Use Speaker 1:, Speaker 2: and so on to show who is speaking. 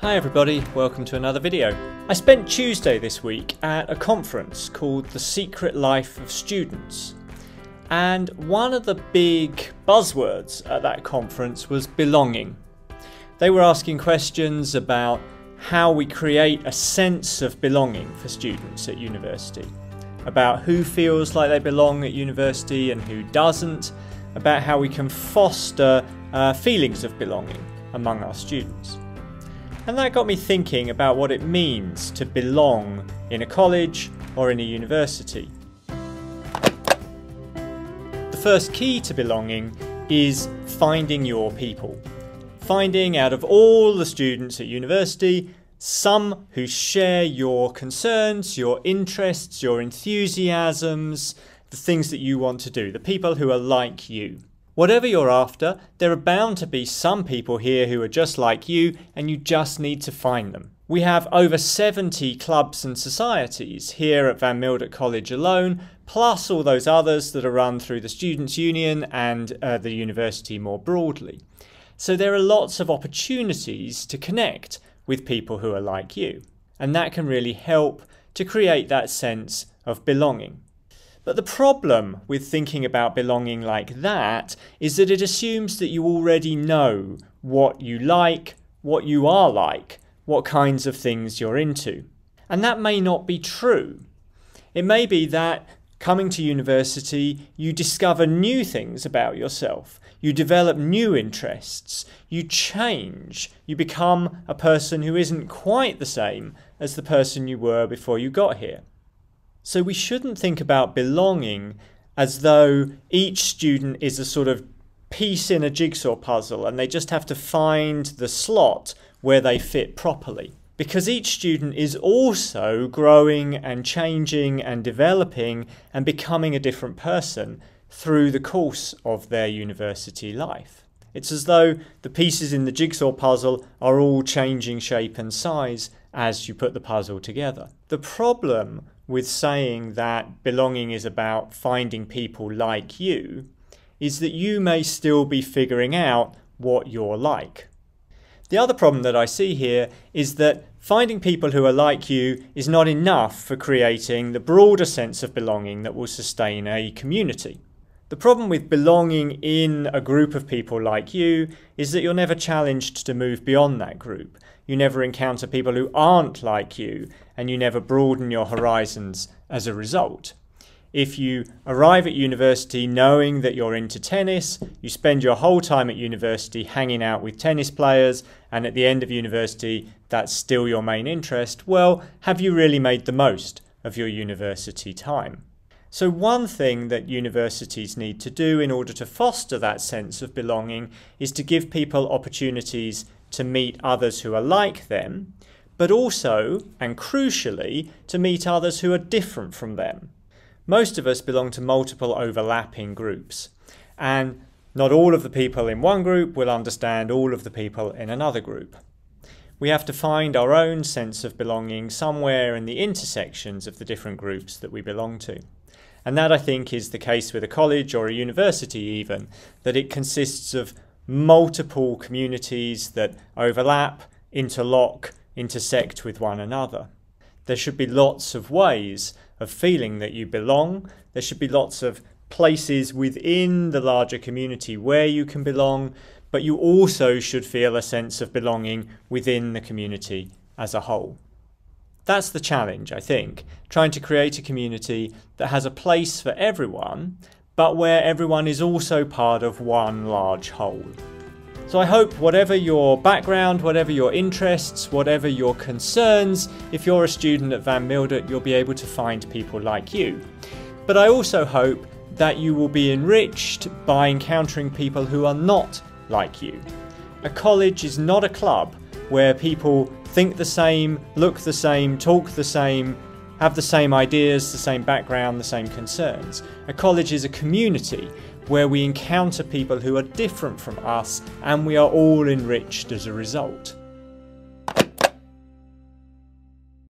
Speaker 1: Hi everybody, welcome to another video. I spent Tuesday this week at a conference called The Secret Life of Students. And one of the big buzzwords at that conference was belonging. They were asking questions about how we create a sense of belonging for students at university, about who feels like they belong at university and who doesn't, about how we can foster feelings of belonging among our students. And that got me thinking about what it means to belong in a college or in a university. The first key to belonging is finding your people. Finding out of all the students at university, some who share your concerns, your interests, your enthusiasms, the things that you want to do, the people who are like you. Whatever you're after, there are bound to be some people here who are just like you, and you just need to find them. We have over 70 clubs and societies here at Van Mildert College alone, plus all those others that are run through the Students' Union and the university more broadly. So there are lots of opportunities to connect with people who are like you, and that can really help to create that sense of belonging. But the problem with thinking about belonging like that is that it assumes that you already know what you like, what you are like, what kinds of things you're into. And that may not be true. It may be that coming to university, you discover new things about yourself. You develop new interests. You change. You become a person who isn't quite the same as the person you were before you got here. So we shouldn't think about belonging as though each student is a sort of piece in a jigsaw puzzle and they just have to find the slot where they fit properly. Because each student is also growing and changing and developing and becoming a different person through the course of their university life. It's as though the pieces in the jigsaw puzzle are all changing shape and size as you put the puzzle together. The problem with saying that belonging is about finding people like you is that you may still be figuring out what you're like. The other problem that I see here is that finding people who are like you is not enough for creating the broader sense of belonging that will sustain a community. The problem with belonging in a group of people like you is that you're never challenged to move beyond that group. You never encounter people who aren't like you, and you never broaden your horizons as a result. If you arrive at university knowing that you're into tennis, you spend your whole time at university hanging out with tennis players, and at the end of university that's still your main interest, well, have you really made the most of your university time? So one thing that universities need to do in order to foster that sense of belonging is to give people opportunities to meet others who are like them, but also, and crucially, to meet others who are different from them. Most of us belong to multiple overlapping groups, and not all of the people in one group will understand all of the people in another group. We have to find our own sense of belonging somewhere in the intersections of the different groups that we belong to. And that, I think, is the case with a college or a university even, that it consists of multiple communities that overlap, interlock, intersect with one another. There should be lots of ways of feeling that you belong. There should be lots of places within the larger community where you can belong, but you also should feel a sense of belonging within the community as a whole. That's the challenge, I think, trying to create a community that has a place for everyone, but where everyone is also part of one large whole. So I hope whatever your background, whatever your interests, whatever your concerns, if you're a student at Van Mildert, you'll be able to find people like you. But I also hope that you will be enriched by encountering people who are not like you. A college is not a club where people think the same, look the same, talk the same, have the same ideas, the same background, the same concerns. A college is a community where we encounter people who are different from us, and we are all enriched as a result.